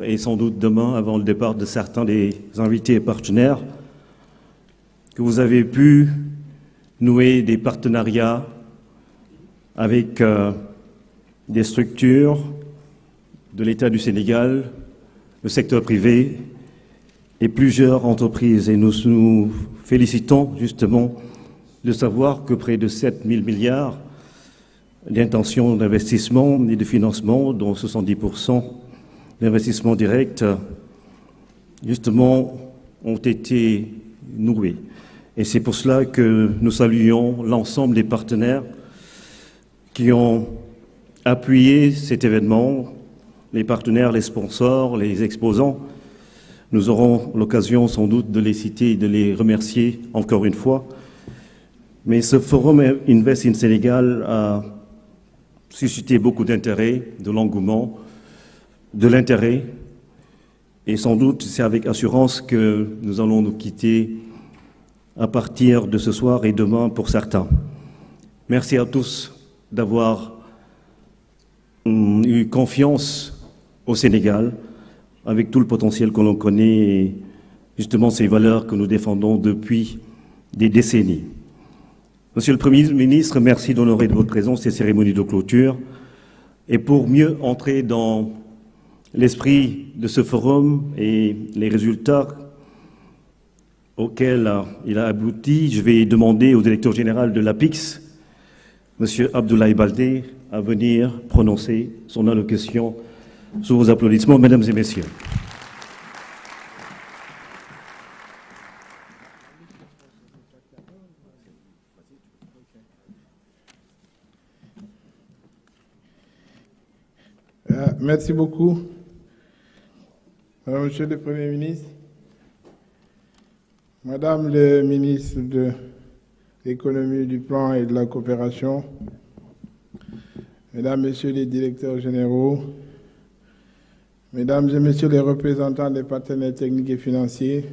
et sans doute demain, avant le départ de certains des invités et partenaires, que vous avez pu nouer des partenariats avec des structures de l'État du Sénégal, le secteur privé et plusieurs entreprises. Et nous nous félicitons justement de savoir que près de 7 000 milliards d'intentions d'investissement et de financement, dont 70% d'investissements directs, justement, ont été noués. Et c'est pour cela que nous saluons l'ensemble des partenaires qui ont appuyé cet événement, les partenaires, les sponsors, les exposants. Nous aurons l'occasion sans doute de les citer et de les remercier encore une fois. Mais ce forum Invest in Sénégal a suscité beaucoup d'intérêt, de l'engouement, de l'intérêt. Et sans doute, c'est avec assurance que nous allons nous quitter à partir de ce soir et demain pour certains. Merci à tous d'avoir eu confiance au Sénégal avec tout le potentiel que l'on connaît et justement ces valeurs que nous défendons depuis des décennies. Monsieur le Premier ministre, merci d'honorer de votre présence ces cérémonies de clôture. Et pour mieux entrer dans l'esprit de ce forum et les résultats auxquels il a abouti, je vais demander au directeur général de l'APIX, M. Abdoulaye Baldé, à venir prononcer son allocution sous vos applaudissements, mesdames et messieurs. Merci beaucoup, Monsieur le Premier ministre, Madame le ministre de l'Économie, du Plan et de la Coopération, Mesdames, Messieurs les directeurs généraux, Mesdames et Messieurs les représentants des partenaires techniques et financiers,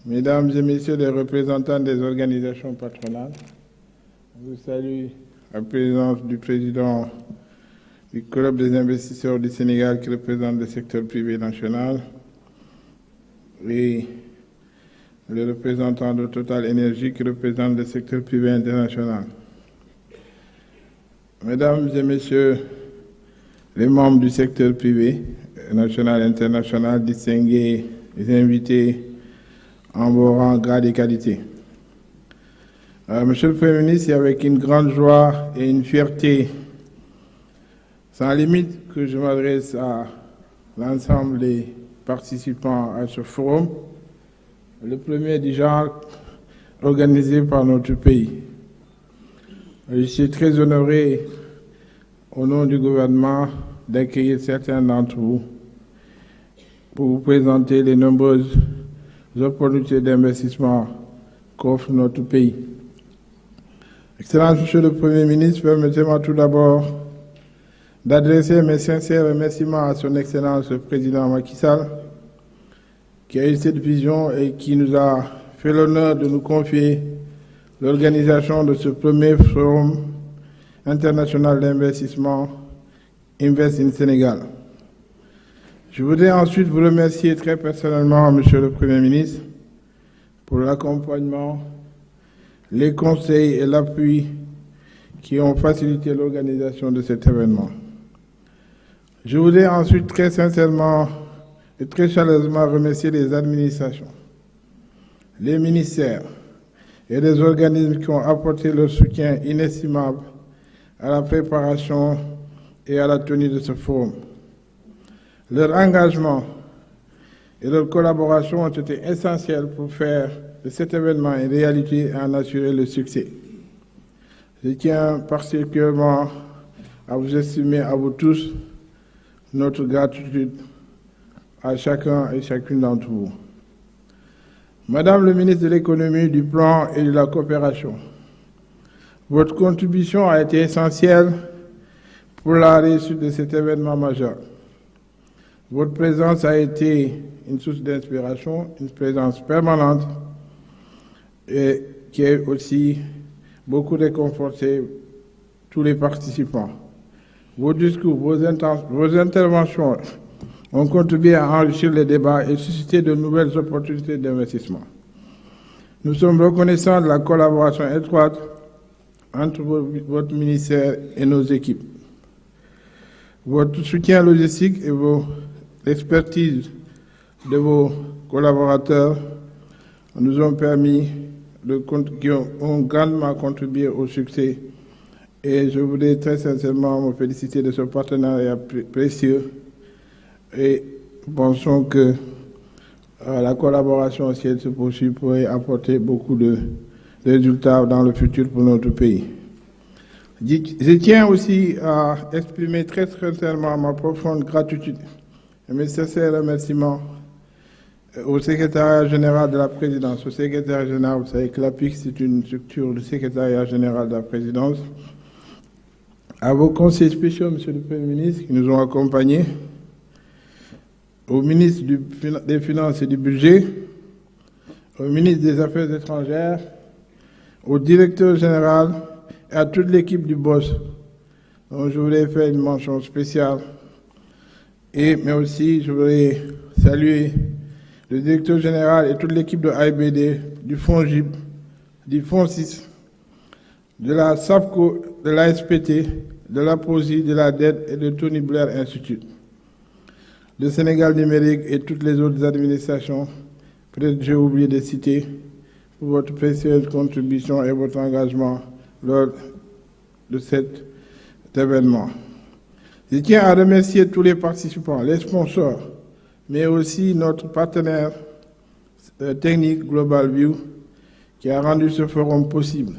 Mesdames et Messieurs les représentants des organisations patronales, je vous salue à la présence du président du Club des investisseurs du Sénégal qui représente le secteur privé national et le représentant de Total Énergie qui représente le secteur privé international. Mesdames et Messieurs les membres du secteur privé national et international, distingués, les invités en vos rangs, grades et qualités. Monsieur le Premier ministre, c'est avec une grande joie et une fierté sans limite que je m'adresse à l'ensemble des participants à ce forum, le premier du genre organisé par notre pays. Je suis très honoré, au nom du gouvernement, d'accueillir certains d'entre vous pour vous présenter les nombreuses opportunités d'investissement qu'offre notre pays. Excellence, Monsieur le Premier ministre, permettez-moi tout d'abord d'adresser mes sincères remerciements à son Excellence le Président Macky Sall, qui a eu cette vision et qui nous a fait l'honneur de nous confier l'organisation de ce premier forum international d'investissement Invest in Sénégal. Je voudrais ensuite vous remercier très personnellement, Monsieur le Premier ministre, pour l'accompagnement, les conseils et l'appui qui ont facilité l'organisation de cet événement. Je voudrais ensuite très sincèrement et très chaleureusement remercier les administrations, les ministères et les organismes qui ont apporté leur soutien inestimable à la préparation et à la tenue de ce forum. Leur engagement et leur collaboration ont été essentiels pour faire de cet événement une réalité et en assurer le succès. Je tiens particulièrement à vous estimer à vous tous notre gratitude à chacun et chacune d'entre vous. Madame le ministre de l'Économie, du Plan et de la Coopération, votre contribution a été essentielle pour la réussite de cet événement majeur. Votre présence a été une source d'inspiration, une présence permanente et qui a aussi beaucoup réconforté tous les participants. Vos discours, vos interventions ont contribué à enrichir les débats et susciter de nouvelles opportunités d'investissement. Nous sommes reconnaissants de la collaboration étroite entre votre ministère et nos équipes. Votre soutien logistique et l'expertise de vos collaborateurs nous ont permis qui ont grandement contribué au succès. Et je voudrais très sincèrement me féliciter de ce partenariat précieux et pensons que la collaboration, si elle se poursuit, pourrait apporter beaucoup de résultats dans le futur pour notre pays. Je tiens aussi à exprimer très sincèrement ma profonde gratitude et mes sincères remerciements au secrétariat général de la présidence. Au secrétaire général, vous savez que l'APIC, c'est une structure du secrétariat général de la présidence. À vos conseils spéciaux, Monsieur le Premier ministre, qui nous ont accompagnés, au ministre des Finances et du Budget, au ministre des Affaires étrangères, au directeur général et à toute l'équipe du BOSS. Donc, je voudrais faire une mention spéciale. Mais aussi, je voudrais saluer le directeur général et toute l'équipe de AIBD, du FONGIP, du FONSIS, de la SAPCO, de l'ASPT, de la POSI, de la DED et de Tony Blair Institute, de Sénégal numérique et toutes les autres administrations. Peut-être j'ai oublié de citer pour votre précieuse contribution et votre engagement lors de cet événement. Je tiens à remercier tous les participants, les sponsors, mais aussi notre partenaire technique Global View qui a rendu ce forum possible.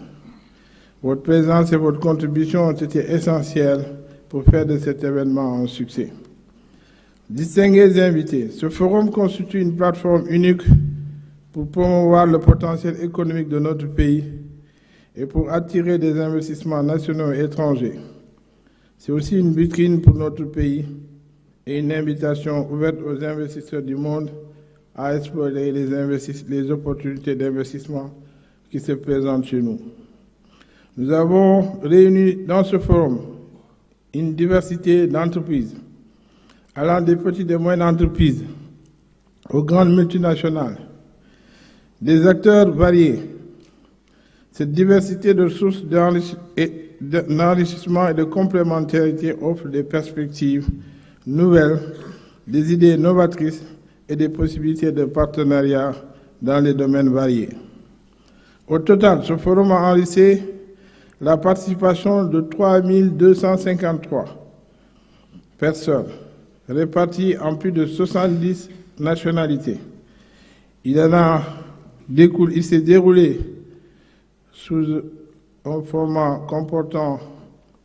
Votre présence et votre contribution ont été essentielles pour faire de cet événement un succès. Distingués invités, ce forum constitue une plateforme unique pour promouvoir le potentiel économique de notre pays et pour attirer des investissements nationaux et étrangers. C'est aussi une vitrine pour notre pays et une invitation ouverte aux investisseurs du monde à explorer les opportunités d'investissement qui se présentent chez nous. Nous avons réuni dans ce forum une diversité d'entreprises, allant des petites et moyennes entreprises aux grandes multinationales, des acteurs variés. Cette diversité de sources d'enrichissement et de complémentarité offre des perspectives nouvelles, des idées novatrices et des possibilités de partenariat dans les domaines variés. Au total, ce forum a enrichi la participation de 3253 personnes réparties en plus de 70 nationalités. Il s'est déroulé sous un format comportant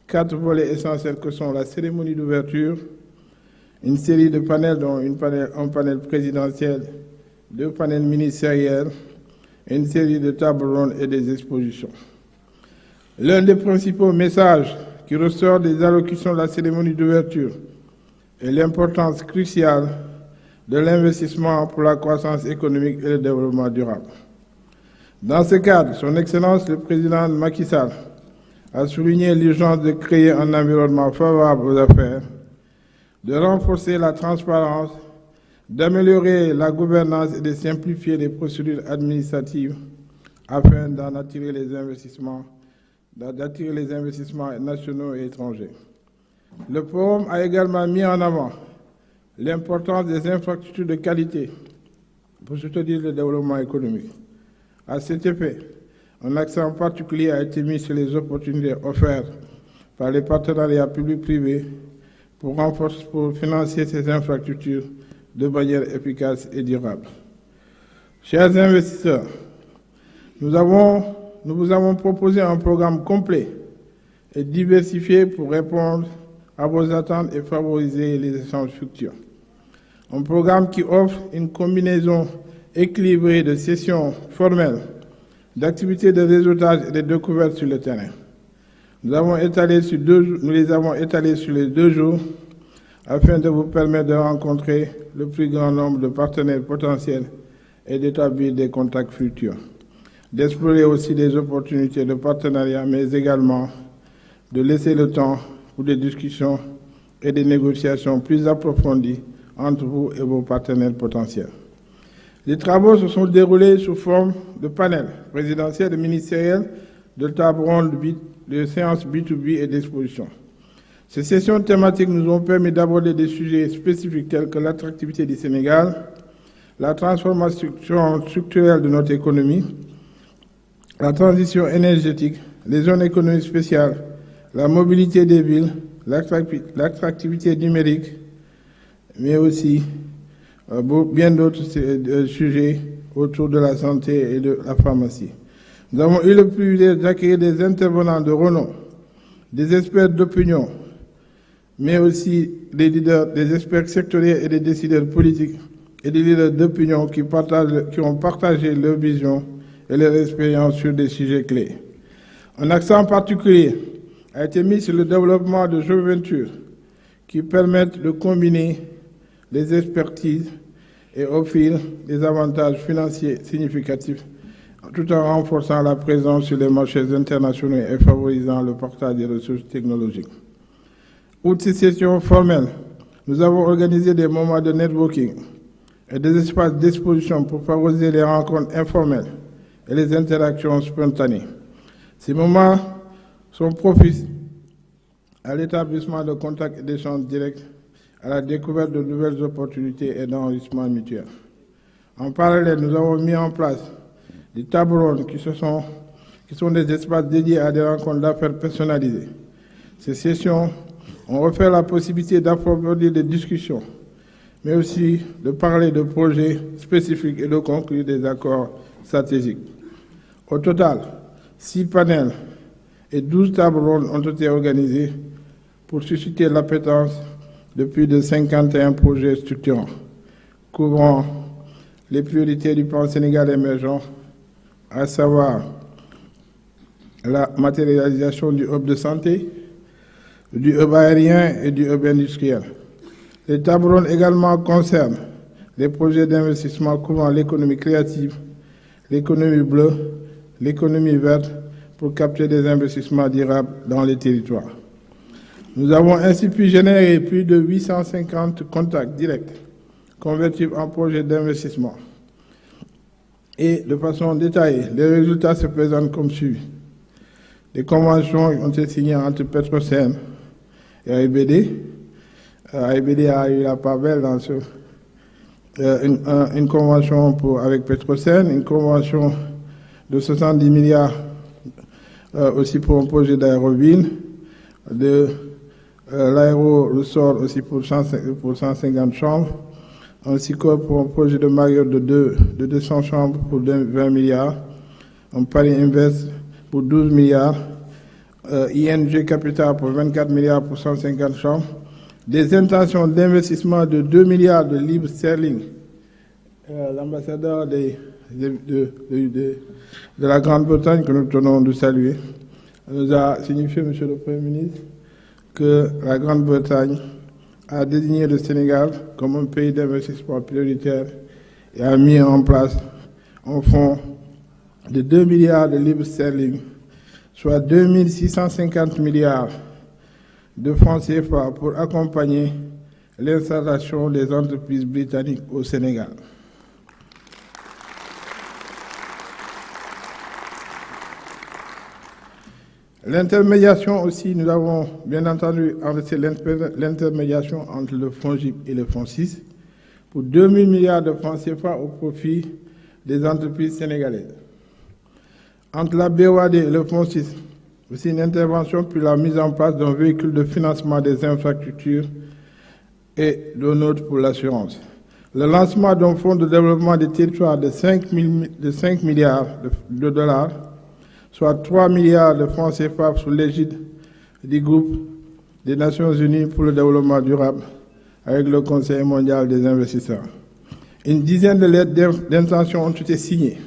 4 volets essentiels que sont la cérémonie d'ouverture, une série de panels dont un panel présidentiel, 2 panels ministériels et une série de tables rondes et des expositions. L'un des principaux messages qui ressort des allocutions de la cérémonie d'ouverture est l'importance cruciale de l'investissement pour la croissance économique et le développement durable. Dans ce cadre, Son Excellence le Président Macky Sall a souligné l'urgence de créer un environnement favorable aux affaires, de renforcer la transparence, d'améliorer la gouvernance et de simplifier les procédures administratives afin d'attirer les investissements nationaux et étrangers. Le forum a également mis en avant l'importance des infrastructures de qualité pour soutenir le développement économique. À cet effet, un accent particulier a été mis sur les opportunités offertes par les partenariats publics-privés pour financer ces infrastructures de manière efficace et durable. Chers investisseurs, nous vous avons proposé un programme complet et diversifié pour répondre à vos attentes et favoriser les échanges futurs. Un programme qui offre une combinaison équilibrée de sessions formelles, d'activités de réseautage et de découvertes sur le terrain. Nous les avons étalés sur les 2 jours afin de vous permettre de rencontrer le plus grand nombre de partenaires potentiels et d'établir des contacts futurs, d'explorer aussi des opportunités de partenariat, mais également de laisser le temps pour des discussions et des négociations plus approfondies entre vous et vos partenaires potentiels. Les travaux se sont déroulés sous forme de panels présidentiels et ministériels, de tables rondes, de séances B2B et d'expositions. Ces sessions thématiques nous ont permis d'aborder des sujets spécifiques tels que l'attractivité du Sénégal, la transformation structurelle de notre économie, la transition énergétique, les zones économiques spéciales, la mobilité des villes, l'attractivité numérique, mais aussi bien d'autres sujets autour de la santé et de la pharmacie. Nous avons eu le privilège d'accueillir des intervenants de renom, des experts d'opinion, mais aussi des leaders, des experts sectoriels et des décideurs politiques et des leaders d'opinion qui ont partagé leur vision et leur expérience sur des sujets clés. Un accent particulier a été mis sur le développement de joint ventures qui permettent de combiner les expertises et offrir des avantages financiers significatifs tout en renforçant la présence sur les marchés internationaux et favorisant le partage des ressources technologiques. Outre ces sessions formelles, nous avons organisé des moments de networking et des espaces d'exposition pour favoriser les rencontres informelles et les interactions spontanées. Ces moments sont propices à l'établissement de contacts et d'échanges directs, à la découverte de nouvelles opportunités et d'enrichissement mutuel. En parallèle, nous avons mis en place des tables rondes qui sont des espaces dédiés à des rencontres d'affaires personnalisées. Ces sessions ont offert la possibilité d'approfondir des discussions, mais aussi de parler de projets spécifiques et de conclure des accords stratégiques. Au total, 6 panels et 12 tables rondes ont été organisés pour susciter l'appétence de plus de 51 projets structurants, couvrant les priorités du plan Sénégal émergent, à savoir la matérialisation du hub de santé, du hub aérien et du hub industriel. Les tables rondes également concernent les projets d'investissement couvrant l'économie créative, l'économie bleue, l'économie verte pour capter des investissements durables dans les territoires. Nous avons ainsi pu générer plus de 850 contacts directs convertibles en projets d'investissement. Et de façon détaillée, les résultats se présentent comme suit. Des conventions ont été signées entre Petrosen et AIBD. AIBD a eu la part belle dans une convention avec Petrosen, une convention de 70 milliards aussi pour un projet d'aéroville, de l'aéro-ressort aussi pour 150 chambres, ainsi que pour un projet de Marriott de 200 chambres pour 20 milliards, un Paris Invest pour 12 milliards, ING Capital pour 24 milliards pour 150 chambres, des intentions d'investissement de 2 milliards de livres sterling. L'ambassadeur de la Grande-Bretagne, que nous tenons de saluer, nous a signifié, Monsieur le Premier ministre, que la Grande-Bretagne a désigné le Sénégal comme un pays d'investissement prioritaire et a mis en place un fonds de 2 milliards de livres sterling, soit 2650 milliards de francs CFA pour accompagner l'installation des entreprises britanniques au Sénégal. L'intermédiation aussi, nous avons bien entendu investi l'intermédiation entre le FONGIP et le FONSIS pour 2 000 milliards de francs CFA au profit des entreprises sénégalaises. Entre la BOAD et le FONSIS, aussi une intervention pour la mise en place d'un véhicule de financement des infrastructures et d'un autre pour l'assurance. Le lancement d'un fonds de développement des territoires de 5 milliards de dollars, soit 3 milliards de francs CFA sous l'égide du groupe des Nations Unies pour le développement durable avec le Conseil mondial des investisseurs. Une dizaine de lettres d'intention ont été signées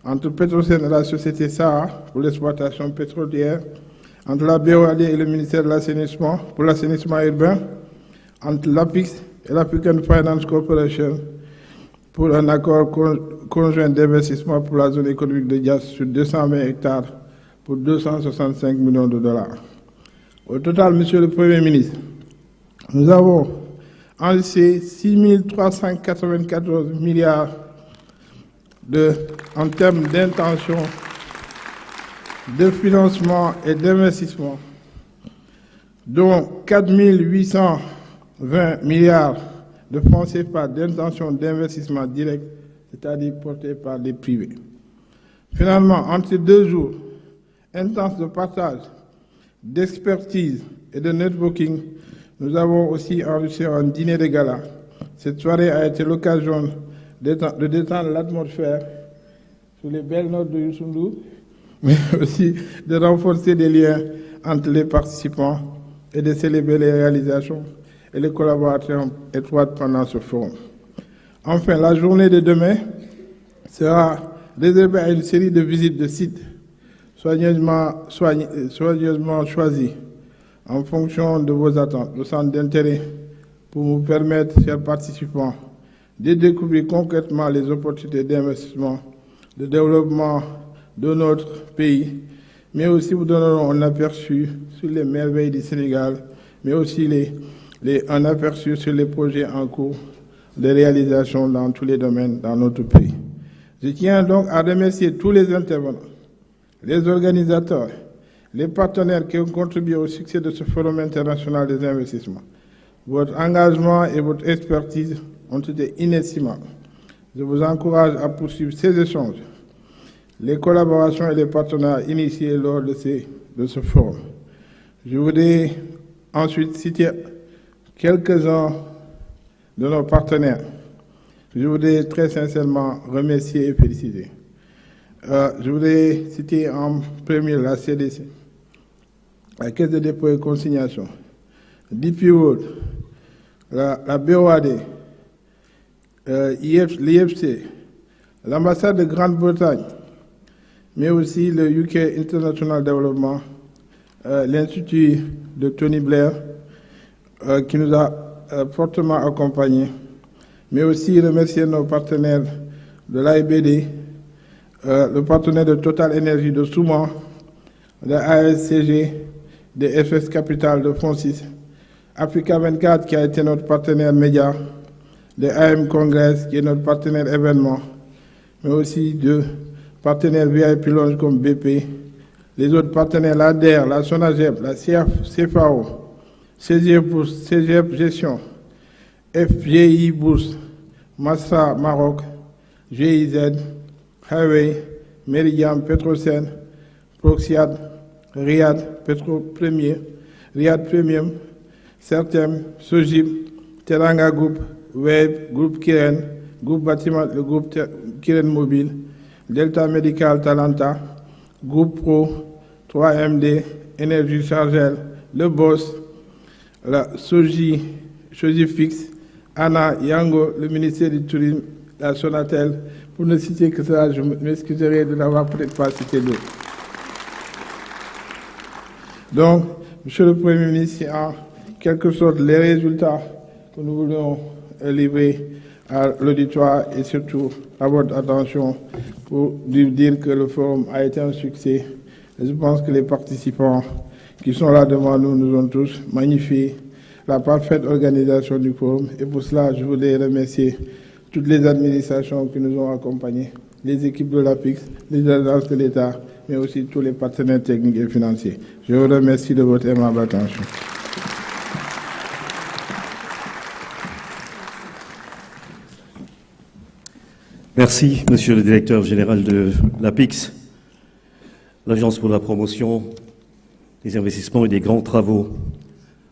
entre Petrosen et la société Sahara pour l'exploitation pétrolière, entre la BOAD et le ministère de l'Assainissement pour l'assainissement urbain, entre l'APIX et l'African Finance Corporation pour un accord conjoint d'investissement pour la zone économique de Diass sur 220 hectares pour 265 millions de dollars. Au total, Monsieur le Premier ministre, nous avons enregistré 6 394 milliards en termes d'intention, de financement et d'investissement, dont 4 820 milliards de francs CFA d'intention d'investissement direct, c'est-à-dire portés par les privés. Finalement, entre ces 2 jours intenses de partage, d'expertise et de networking, nous avons aussi enregistré un dîner de gala. Cette soirée a été l'occasion de détendre l'atmosphère sur les belles notes de Youssou Ndour, mais aussi de renforcer des liens entre les participants et de célébrer les réalisations et les collaborations étroites pendant ce forum. Enfin, la journée de demain sera réservée à une série de visites de sites soigneusement choisis en fonction de vos attentes, vos centres d'intérêt, pour vous permettre, chers participants, de découvrir concrètement les opportunités d'investissement, de développement de notre pays, mais aussi vous donnerons un aperçu sur les merveilles du Sénégal, mais aussi un aperçu sur les projets en cours de réalisation dans tous les domaines dans notre pays. Je tiens donc à remercier tous les intervenants, les organisateurs, les partenaires qui ont contribué au succès de ce Forum international des investissements. Votre engagement et votre expertise ont été inestimables. Je vous encourage à poursuivre ces échanges, les collaborations et les partenariats initiés lors de ce forum. Je voudrais ensuite citer quelques-uns de nos partenaires. Je voudrais très sincèrement remercier et féliciter. Je voudrais citer en premier la CDC, la Caisse de dépôt et consignation, DP World, la BOAD, l'IFC, l'ambassade de Grande-Bretagne, mais aussi le UK International Development, l'Institut de Tony Blair, qui nous a fortement accompagnés, mais aussi remercier nos partenaires de l'AIBD, le partenaire de Total Energy de Souman, de ASCG, de FS Capital de Francis, Africa 24 qui a été notre partenaire média, de AM Congress qui est notre partenaire événement, mais aussi de partenaires VIP Lounge comme BP, les autres partenaires, l'ADER, la SONAGEP, la CFAO, CGF Gestion, FGI Bourse, Masra Maroc, GIZ, Highway, Meridiam Petrosen, Proxiad, Riyad Premium, Certem, Sojib, Teranga Group, Web, Groupe Kiren, Groupe Bâtiment, le groupe Kiren Mobile, Delta Medical Talenta, Groupe Pro, 3MD, Énergie Chargel, Le Boss, la Sojifix, Anna Yango, le ministère du Tourisme, la Sonatel. Pour ne citer que cela, je m'excuserai de n'avoir peut-être pas cité d'autres. Donc, Monsieur le Premier ministre, c'est en quelque sorte les résultats que nous voulons livrer à l'auditoire et surtout à votre attention pour dire que le forum a été un succès. Et je pense que les participants qui sont là devant nous nous ont tous magnifié la parfaite organisation du forum. Et pour cela, je voudrais remercier toutes les administrations qui nous ont accompagnés, les équipes de l'APIX, les agences de l'État, mais aussi tous les partenaires techniques et financiers. Je vous remercie de votre aimable attention. Merci, Monsieur le Directeur général de l'APIX, l'Agence pour la promotion des investissements et des grands travaux.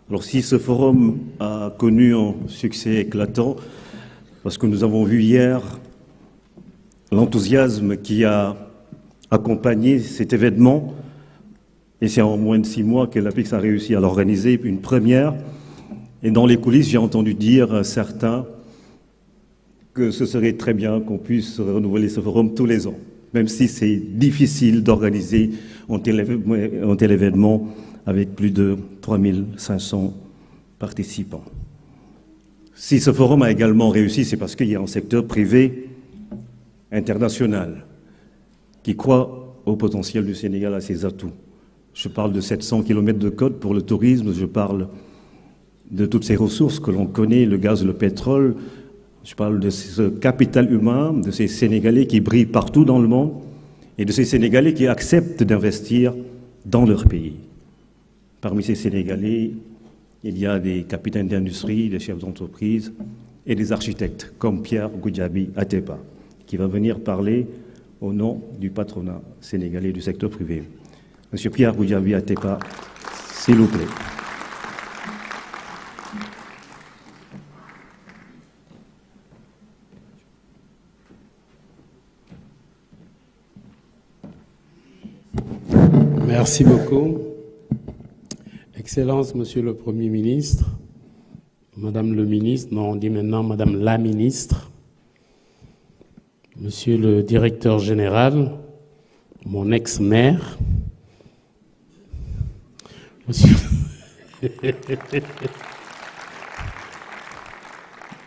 Alors si ce forum a connu un succès éclatant, parce que nous avons vu hier l'enthousiasme qui a accompagné cet événement, et c'est en moins de 6 mois que l'APIX a réussi à l'organiser, une première, et dans les coulisses, j'ai entendu dire certains que ce serait très bien qu'on puisse renouveler ce forum tous les ans, même si c'est difficile d'organiser un tel événement avec plus de 3500 participants. Si ce forum a également réussi, c'est parce qu'il y a un secteur privé international qui croit au potentiel du Sénégal, à ses atouts. Je parle de 700 km de côte pour le tourisme, je parle de toutes ces ressources que l'on connaît, le gaz, le pétrole. Je parle de ce capital humain, de ces Sénégalais qui brillent partout dans le monde et de ces Sénégalais qui acceptent d'investir dans leur pays. Parmi ces Sénégalais, il y a des capitaines d'industrie, des chefs d'entreprise et des architectes comme Pierre Goudiaby Atepa, qui va venir parler au nom du patronat sénégalais du secteur privé. Monsieur Pierre Goudiaby Atepa, s'il vous plaît. Merci beaucoup. Excellence, Monsieur le Premier ministre, Madame le ministre, non, on dit maintenant Madame la ministre, Monsieur le directeur général, mon ex-maire, Monsieur...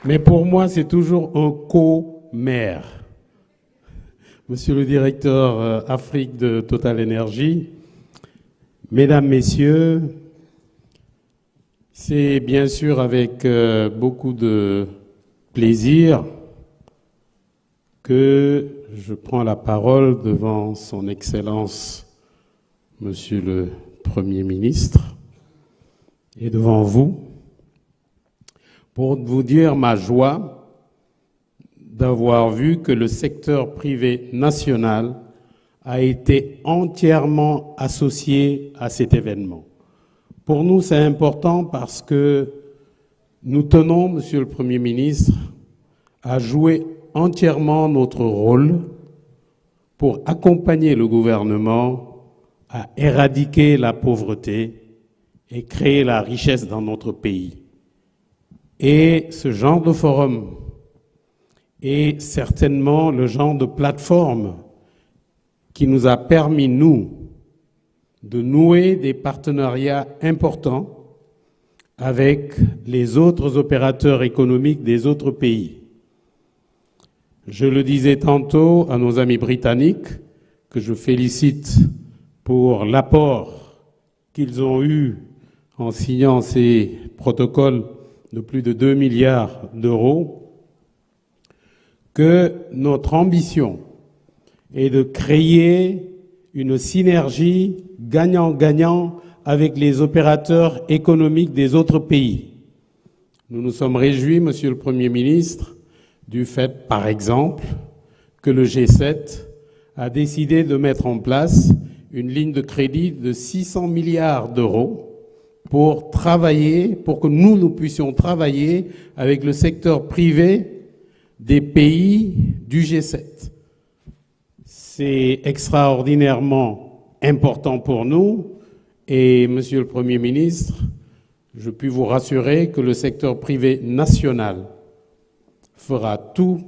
Mais pour moi, c'est toujours un co-maire. Monsieur le directeur Afrique de Total Energy, Mesdames, Messieurs, c'est bien sûr avec beaucoup de plaisir que je prends la parole devant son Excellence, Monsieur le Premier ministre, et devant vous, pour vous dire ma joie d'avoir vu que le secteur privé national a été entièrement associé à cet événement. Pour nous, c'est important parce que nous tenons, Monsieur le Premier ministre, à jouer entièrement notre rôle pour accompagner le gouvernement à éradiquer la pauvreté et créer la richesse dans notre pays. Et ce genre de forum est certainement le genre de plateforme qui nous a permis, nous, de nouer des partenariats importants avec les autres opérateurs économiques des autres pays. Je le disais tantôt à nos amis britanniques, que je félicite pour l'apport qu'ils ont eu en signant ces protocoles de plus de 2 milliards d'euros, que notre ambition est de créer une synergie gagnant-gagnant avec les opérateurs économiques des autres pays. Nous nous sommes réjouis, Monsieur le Premier ministre, du fait, par exemple, que le G7 a décidé de mettre en place une ligne de crédit de 600 milliards d'euros pour travailler, pour que nous puissions travailler avec le secteur privé des pays du G7. C'est extraordinairement important pour nous et, Monsieur le Premier ministre, je puis vous rassurer que le secteur privé national fera tout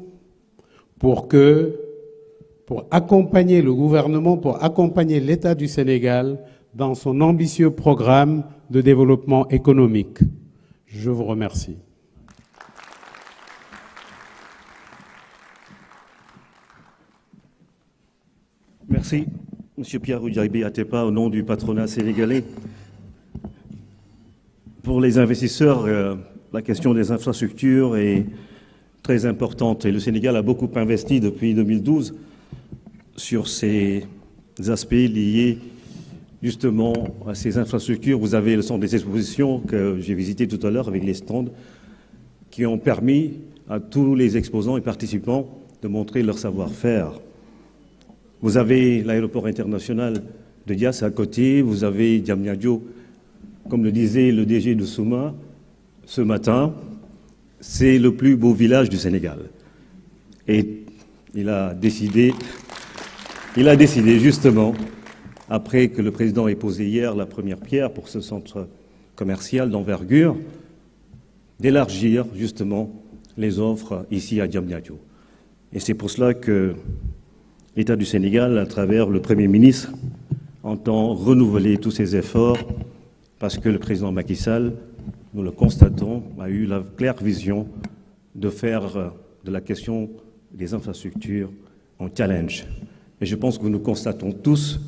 pour accompagner le gouvernement, pour accompagner l'État du Sénégal dans son ambitieux programme de développement économique. Je vous remercie. Merci, Monsieur Pierre Goudiaby Atepa, au nom du patronat sénégalais. Pour les investisseurs, la question des infrastructures est très importante et le Sénégal a beaucoup investi depuis 2012 sur ces aspects liés justement à ces infrastructures. Vous avez le centre des expositions que j'ai visité tout à l'heure avec les stands qui ont permis à tous les exposants et participants de montrer leur savoir-faire. Vous avez l'aéroport international de Diass à côté, vous avez Diamniadio, comme le disait le DG de Souma ce matin, c'est le plus beau village du Sénégal. Et il a décidé justement, après que le président ait posé hier la première pierre pour ce centre commercial d'envergure, d'élargir justement les offres ici à Diamniadio. Et c'est pour cela que l'État du Sénégal, à travers le Premier ministre, entend renouveler tous ses efforts parce que le président Macky Sall, nous le constatons, a eu la claire vision de faire de la question des infrastructures un challenge. Et je pense que nous constatons tous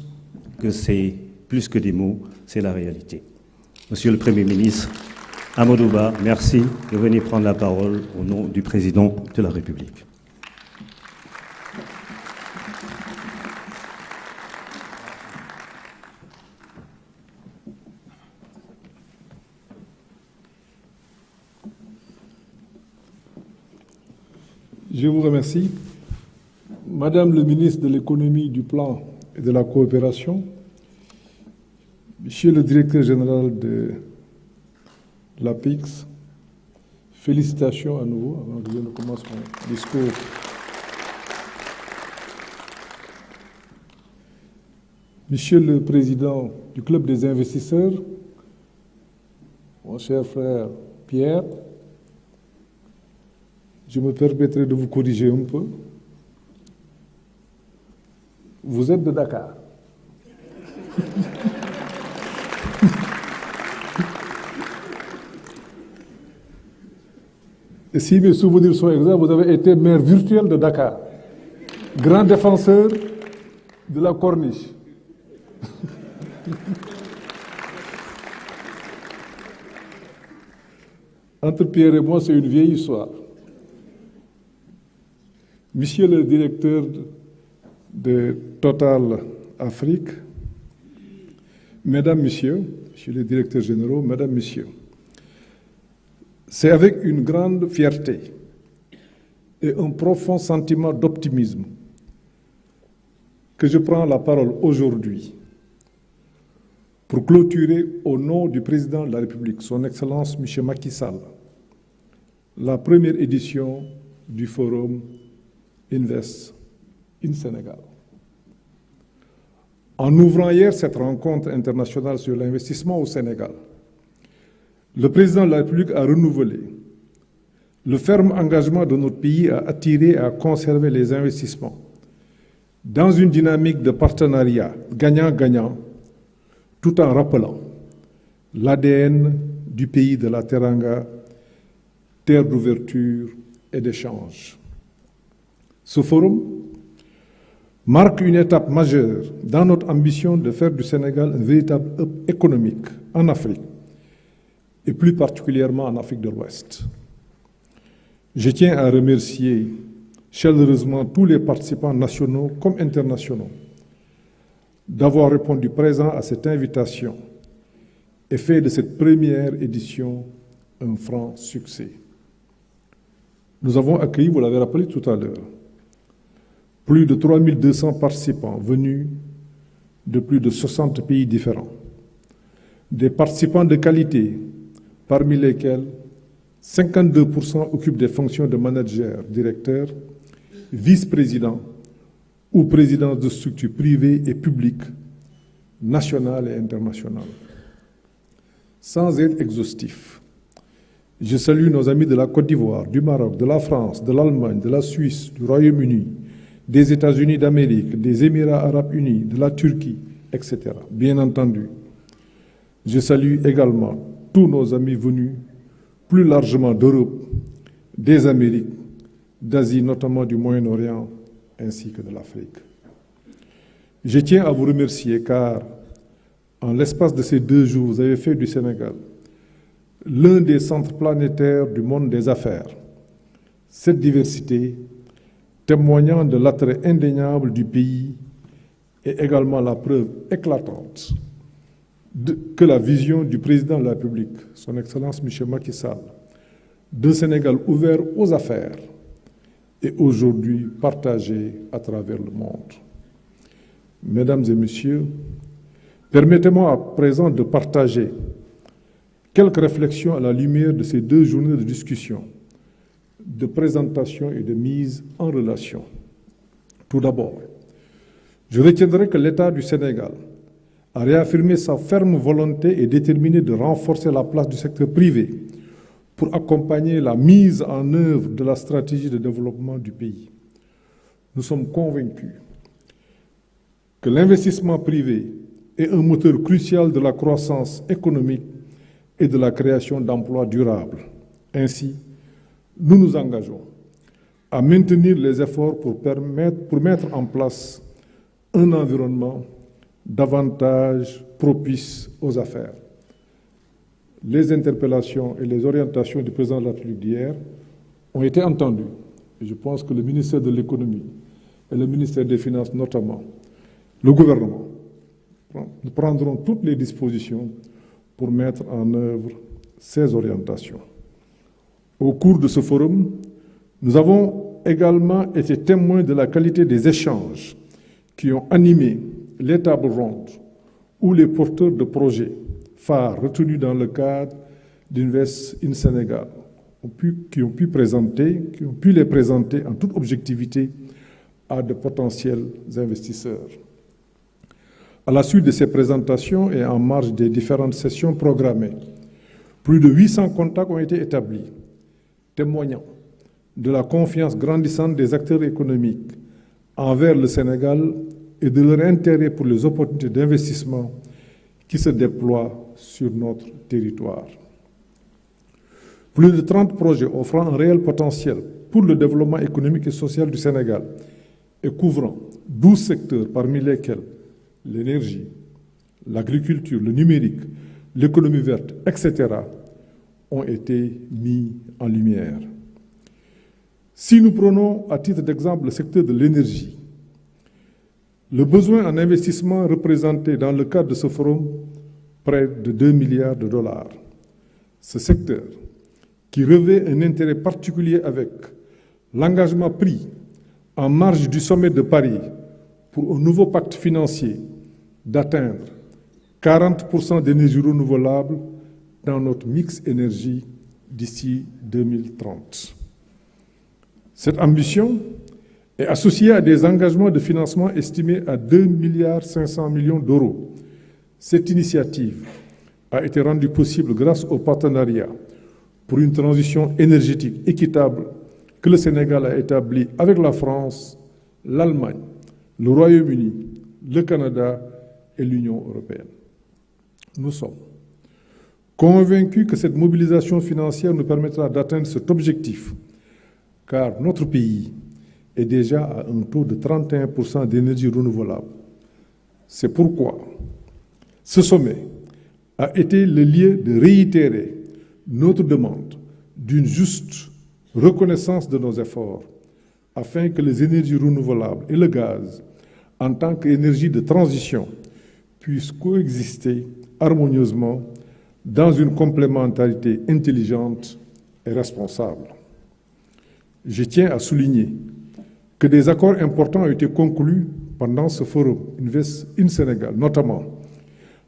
que c'est plus que des mots, c'est la réalité. Monsieur le Premier ministre, Amadou Ba, merci de venir prendre la parole au nom du président de la République. Je vous remercie. Madame le ministre de l'Économie, du Plan et de la Coopération, Monsieur le directeur général de l'APIX, félicitations à nouveau avant que je ne commence mon discours. Monsieur le président du Club des investisseurs, mon cher frère Pierre, je me permettrai de vous corriger un peu. Vous êtes de Dakar. Et si mes souvenirs sont exacts, vous avez été maire virtuel de Dakar, grand défenseur de la corniche. Entre Pierre et moi, c'est une vieille histoire. Monsieur le directeur de Total Afrique, Mesdames, Messieurs, Monsieur le directeur général, Mesdames, Messieurs, c'est avec une grande fierté et un profond sentiment d'optimisme que je prends la parole aujourd'hui pour clôturer au nom du président de la République, son Excellence M. Macky Sall, la première édition du Forum Invest in Sénégal. En ouvrant hier cette rencontre internationale sur l'investissement au Sénégal, le président de la République a renouvelé le ferme engagement de notre pays à attirer et à conserver les investissements dans une dynamique de partenariat gagnant-gagnant, tout en rappelant l'ADN du pays de la Teranga, terre d'ouverture et d'échange. Ce forum marque une étape majeure dans notre ambition de faire du Sénégal un véritable hub économique en Afrique, et plus particulièrement en Afrique de l'Ouest. Je tiens à remercier chaleureusement tous les participants nationaux comme internationaux d'avoir répondu présent à cette invitation et fait de cette première édition un franc succès. Nous avons accueilli, vous l'avez rappelé tout à l'heure, plus de 3200 participants venus de plus de 60 pays différents. Des participants de qualité, parmi lesquels 52% occupent des fonctions de manager, directeur, vice-président ou président de structures privées et publiques, nationales et internationales. Sans être exhaustif, je salue nos amis de la Côte d'Ivoire, du Maroc, de la France, de l'Allemagne, de la Suisse, du Royaume-Uni, des États-Unis d'Amérique, des Émirats arabes unis, de la Turquie, etc. Bien entendu, je salue également tous nos amis venus plus largement d'Europe, des Amériques, d'Asie, notamment du Moyen-Orient, ainsi que de l'Afrique. Je tiens à vous remercier car, en l'espace de ces 2 jours, vous avez fait du Sénégal l'un des centres planétaires du monde des affaires. Cette diversité, témoignant de l'attrait indéniable du pays, est également la preuve éclatante que la vision du président de la République, son Excellence M. Macky Sall, d'un Sénégal ouvert aux affaires, est aujourd'hui partagé à travers le monde. Mesdames et messieurs, permettez-moi à présent de partager quelques réflexions à la lumière de ces 2 journées de discussion, de présentation et de mise en relation. Tout d'abord, je retiendrai que l'État du Sénégal a réaffirmé sa ferme volonté et déterminée de renforcer la place du secteur privé pour accompagner la mise en œuvre de la stratégie de développement du pays. Nous sommes convaincus que l'investissement privé est un moteur crucial de la croissance économique et de la création d'emplois durables. Ainsi, nous nous engageons à maintenir les efforts pour mettre en place un environnement davantage propice aux affaires. les interpellations et les orientations du président de la République d'hier ont été entendues. Et je pense que le ministère de l'économie et le ministère des Finances notamment, le gouvernement, prendront toutes les dispositions pour mettre en œuvre ces orientations. Au cours de ce forum, nous avons également été témoins de la qualité des échanges qui ont animé les tables rondes où les porteurs de projets phares retenus dans le cadre d'Invest in Sénégal qui ont pu les présenter en toute objectivité à de potentiels investisseurs. À la suite de ces présentations et en marge des différentes sessions programmées, plus de 800 contacts ont été établis, témoignant de la confiance grandissante des acteurs économiques envers le Sénégal et de leur intérêt pour les opportunités d'investissement qui se déploient sur notre territoire. Plus de 30 projets offrant un réel potentiel pour le développement économique et social du Sénégal et couvrant 12 secteurs parmi lesquels l'énergie, l'agriculture, le numérique, l'économie verte, etc., ont été mis en lumière. Si nous prenons à titre d'exemple le secteur de l'énergie, le besoin en investissement représenté dans le cadre de ce forum près de 2 milliards de dollars. Ce secteur, qui revêt un intérêt particulier avec l'engagement pris en marge du sommet de Paris pour un nouveau pacte financier d'atteindre 40% d'énergie renouvelable dans notre mix énergie d'ici 2030. Cette ambition est associée à des engagements de financement estimés à 2,5 milliards d'euros. Cette initiative a été rendue possible grâce au partenariat pour une transition énergétique équitable que le Sénégal a établi avec la France, l'Allemagne, le Royaume-Uni, le Canada et l'Union européenne. Nous sommes convaincus que cette mobilisation financière nous permettra d'atteindre cet objectif, car notre pays est déjà à un taux de 31% d'énergie renouvelable. C'est pourquoi ce sommet a été le lieu de réitérer notre demande d'une juste reconnaissance de nos efforts afin que les énergies renouvelables et le gaz, en tant qu'énergie de transition, puissent coexister harmonieusement dans une complémentarité intelligente et responsable. Je tiens à souligner que des accords importants ont été conclus pendant ce forum Invest in Sénégal, notamment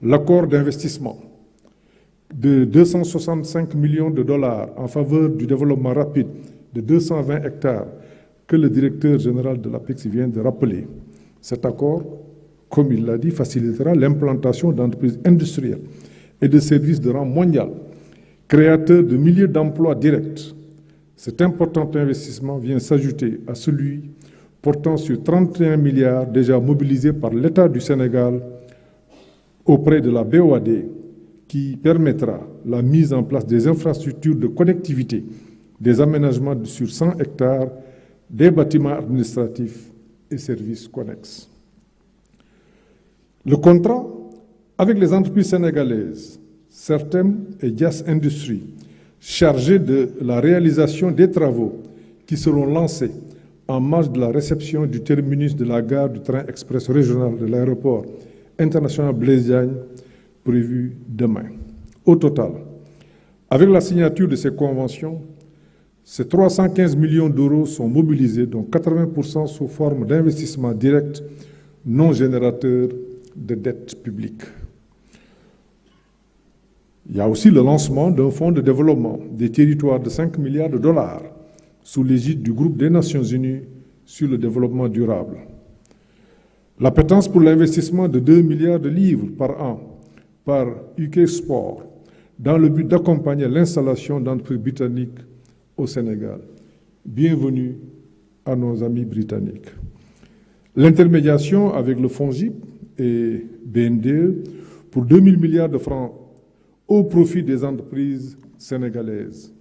l'accord d'investissement de 265 millions de dollars en faveur du développement rapide de 220 hectares que le directeur général de l'APEX vient de rappeler. Cet accord, comme il l'a dit, facilitera l'implantation d'entreprises industrielles et de services de rang mondial, créateurs de milliers d'emplois directs. Cet important investissement vient s'ajouter à celui portant sur 31 milliards déjà mobilisés par l'État du Sénégal auprès de la BOAD, qui permettra la mise en place des infrastructures de connectivité, des aménagements sur 100 hectares, des bâtiments administratifs et services connexes. Le contrat avec les entreprises sénégalaises, Certem et Dias Industries, chargées de la réalisation des travaux qui seront lancés en marge de la réception du terminus de la gare du train express régional de l'aéroport international Blaise Diagne, prévu demain. Au total, avec la signature de ces conventions, ces 315 millions d'euros sont mobilisés, dont 80% sous forme d'investissements directs non générateurs de dette publique. Il y a aussi le lancement d'un fonds de développement des territoires de 5 milliards de dollars sous l'égide du groupe des Nations Unies sur le développement durable. L'appétence pour l'investissement de 2 milliards de livres par an par UK Sport dans le but d'accompagner l'installation d'entreprises britanniques au Sénégal. Bienvenue à nos amis britanniques. L'intermédiation avec le FONGIP et BNDE pour 2 000 milliards de francs au profit des entreprises sénégalaises.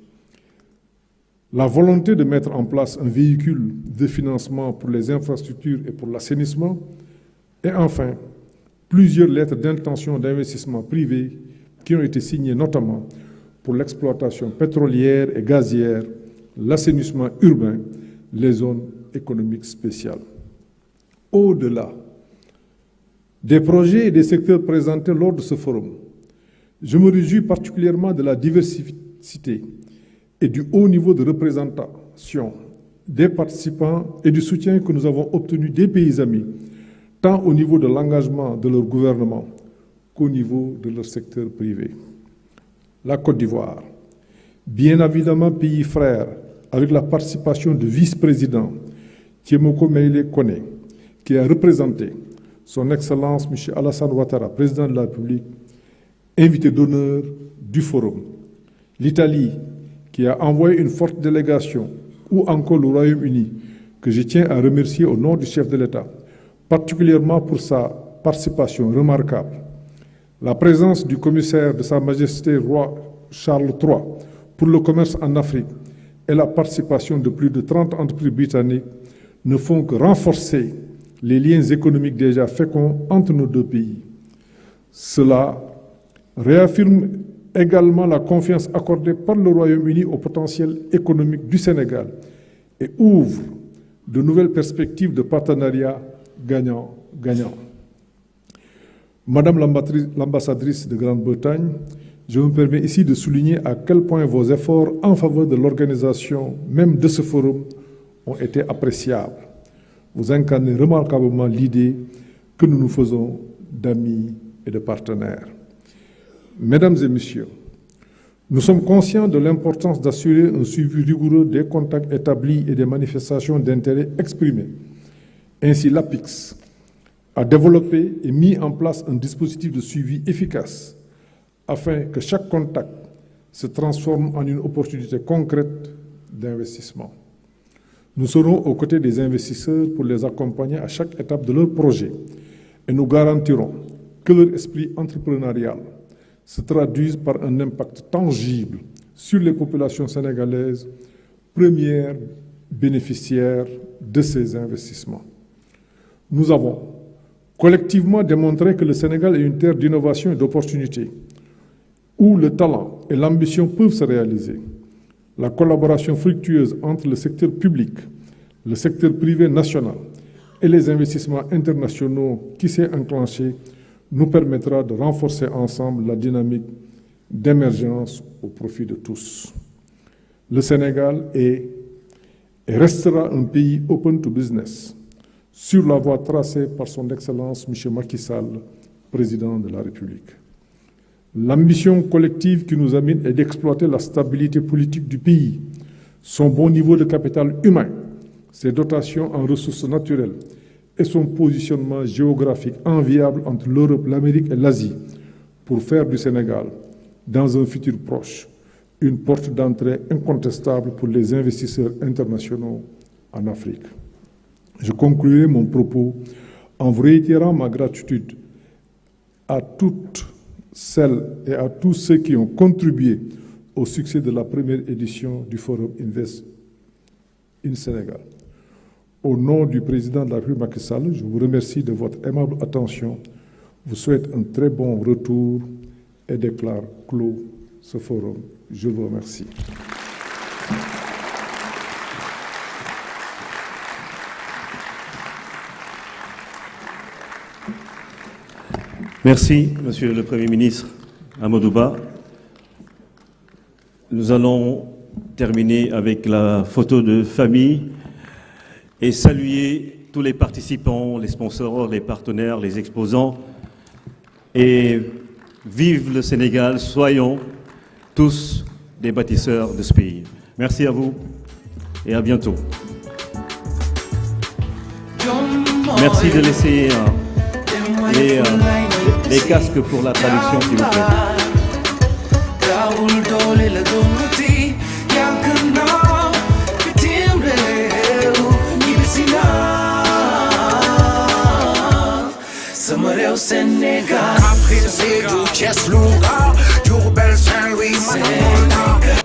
La volonté de mettre en place un véhicule de financement pour les infrastructures et pour l'assainissement, et enfin, plusieurs lettres d'intention d'investissement privé qui ont été signées notamment pour l'exploitation pétrolière et gazière, l'assainissement urbain, les zones économiques spéciales. Au-delà des projets et des secteurs présentés lors de ce forum, je me réjouis particulièrement de la diversité et du haut niveau de représentation des participants et du soutien que nous avons obtenu des pays amis, tant au niveau de l'engagement de leur gouvernement qu'au niveau de leur secteur privé. La Côte d'Ivoire, bien évidemment pays frère, avec la participation du vice-président Tiemoko Meïle Kone, qui a représenté son Excellence M. Alassane Ouattara, président de la République, invité d'honneur du forum. L'Italie, qui a envoyé une forte délégation, ou encore le Royaume-Uni, que je tiens à remercier au nom du chef de l'État, particulièrement pour sa participation remarquable. La présence du commissaire de Sa Majesté Roi Charles III pour le commerce en Afrique et la participation de plus de 30 entreprises britanniques ne font que renforcer les liens économiques déjà féconds entre nos deux pays. Cela réaffirme également la confiance accordée par le Royaume-Uni au potentiel économique du Sénégal et ouvre de nouvelles perspectives de partenariat gagnant-gagnant. Madame l'ambassadrice de Grande-Bretagne, je me permets ici de souligner à quel point vos efforts en faveur de l'organisation même de ce forum ont été appréciables. Vous incarnez remarquablement l'idée que nous nous faisons d'amis et de partenaires. Mesdames et messieurs, nous sommes conscients de l'importance d'assurer un suivi rigoureux des contacts établis et des manifestations d'intérêt exprimées. Ainsi, l'APIX a développé et mis en place un dispositif de suivi efficace afin que chaque contact se transforme en une opportunité concrète d'investissement. Nous serons aux côtés des investisseurs pour les accompagner à chaque étape de leur projet et nous garantirons que leur esprit entrepreneurial se traduise par un impact tangible sur les populations sénégalaises, premières bénéficiaires de ces investissements. Nous avons collectivement démontré que le Sénégal est une terre d'innovation et d'opportunités, où le talent et l'ambition peuvent se réaliser. La collaboration fructueuse entre le secteur public, le secteur privé national et les investissements internationaux qui s'est enclenché nous permettra de renforcer ensemble la dynamique d'émergence au profit de tous. Le Sénégal est et restera un pays open to business, sur la voie tracée par son Excellence M. Macky Sall, président de la République. L'ambition collective qui nous amène est d'exploiter la stabilité politique du pays, son bon niveau de capital humain, ses dotations en ressources naturelles et son positionnement géographique enviable entre l'Europe, l'Amérique et l'Asie pour faire du Sénégal, dans un futur proche, une porte d'entrée incontestable pour les investisseurs internationaux en Afrique. Je conclurai mon propos en vous réitérant ma gratitude à toutes celles et à tous ceux qui ont contribué au succès de la première édition du Forum Invest in Sénégal. Au nom du président de la République Macky Sall, je vous remercie de votre aimable attention, vous souhaite un très bon retour et déclare clos ce forum. Je vous remercie. Merci, Monsieur le Premier ministre Amadou Ba. Nous allons terminer avec la photo de famille et saluer tous les participants, les sponsors, les partenaires, les exposants. Et vive le Sénégal, soyons tous des bâtisseurs de ce pays. Merci à vous et à bientôt. Merci de laisser les casques pour la traduction, s'il vous plaît. Sénégal, Afrique, Sédhiou, Thiès, Louga, Diourbel, Saint-Louis, Sénégal.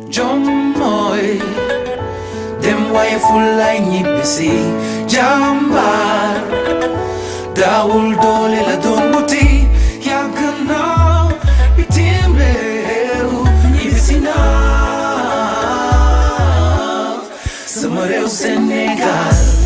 Jommoy, dem waye fulay ñibbisi, jambar. daawul doole la doon wuti yàgg na bitim réew ñibbisi na sama réew Sénégal